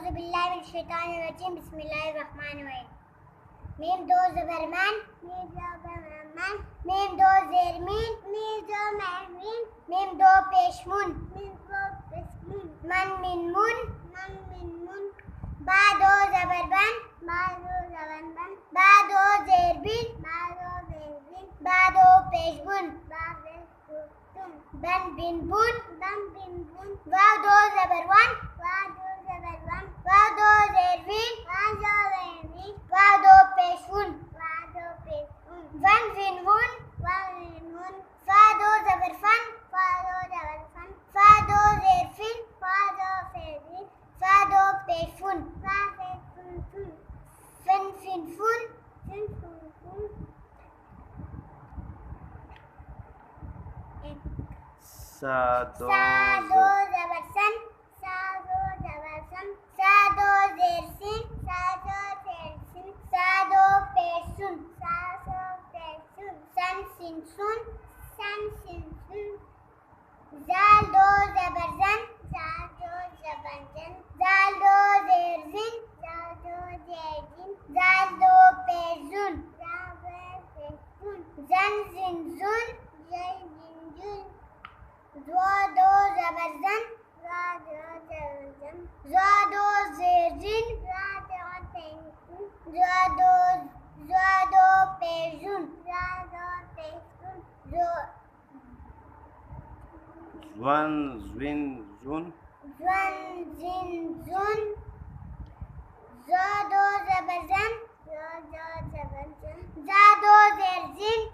औज़ुबिल्लाहिमिनश्शैतानिर्रजीम बिस्मिल्लाहिर्रहमानिर्रहीम। मीम दो ज़बर मन, मीम दो ज़ेर मीम, मीम दो पेश मुन, मन मिन मुन, बा दो ज़बर बन, बा दो ज़ेर बिन, बा दो पेश बुन, बन बिन बुन, वाव दो ज़बर वन, वाव दो ज़ेर बिन, वाव दो पेश उन, वन विन हुन, फा दो ज़बर फन, फा दो ज़ेर फिन, फा दो पेश फुन, फिन फिन फुन, सा दो ज़बर सन, सा दो ज़ेर सिन, सा दो पेश सुन, सन सिन सुन, ज़ाल दो ज़बर ज़न, ज़ाल दो ज़ेर ज़िन, ज़ाल दो पेश ज़ुन, ज़न ज़िन ज़ुन, ज़ा दो ज़बर ज़न, ज़ा दो ज़ेर ज़िन, ज़ा दो पेश ज़ुन, वन ज़िन ज़ुन, ज़न ज़िन ज़ुन, ज़ा दो ज़बर ज़न, ज़ा दो ज़ेर ज़िन,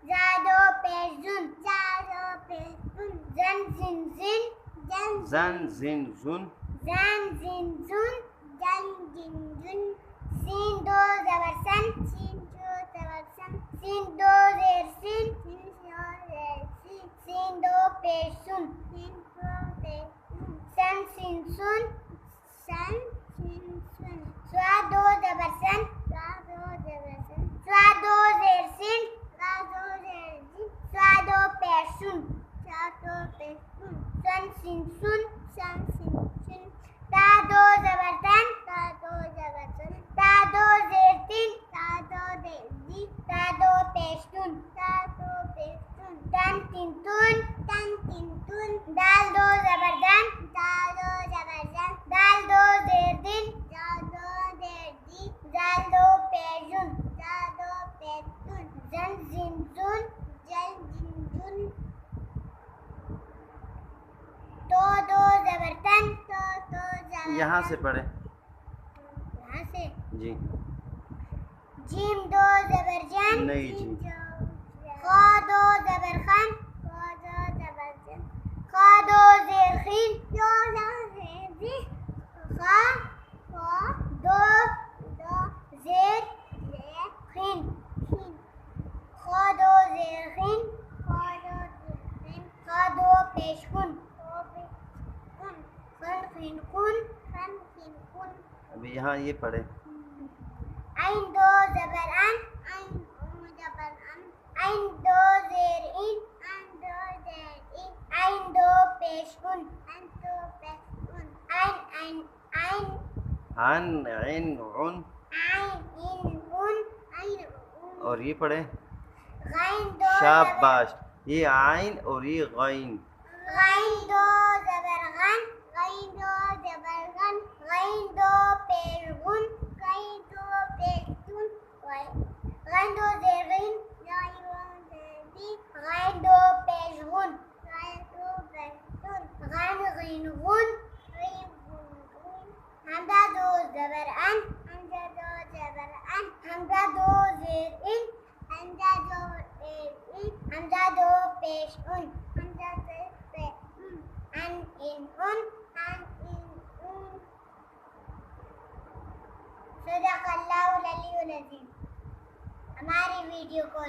ज़ा दो पेश ज़ुन, ज़न ज़िन ज़िन, ज़न ज़िन ज़ुन, सीन दो ज़बर सन, सीन दो ज़ेर सिन, सीन दो पेश सुन, सन सिन सुन, स्वाद दो ज़बर सन, स्वाद दो ज़ेर सिन, स्वाद दो पेश सुन, सन सिन सुन, ता दो ज़बर तन, ता दो ज़ेर तिन, ता दो पेश तुन, तन तिन तुन, दाल दो ज़बर दन, दाल दो ज़ेर दिन, दाल दो पेश जुन, ज़न ज़िन ज़ुन, तो दो ज़बर तन, यहाँ से पढ़े यहाँ से जी। जीम दो ज़बर जन, नहीं जी, खा दो ज़बर खन, खा दो ज़ेर खिन, खा दो ज़ेर खिन, खा दो ज़ेर खिन, खा दो पेश कुन, खन खिन कुन, अभी यहाँ ये पढ़े आइन दो ज़बर अन, आइन दो ज़ेर इन, आइन दो पेश उन, आइन अन इन उन, उन, और ये पढ़े गाइन दो शाबाश। ये आइन और ये गैन, गाइन दो ज़बर गन, गाइन दो पेश गुन, गाइन दो ज़ेर गिन, गाइन दो पेश गुन, गाइन गिन गुन, हमज़ा दो ज़बर अन, हमज़ा दो ज़ेर इन, हमज़ा दो पेश उन, अन इन उन, सदक़ल्लाहुल अलीयुल अज़ीम। हमारी वीडियो को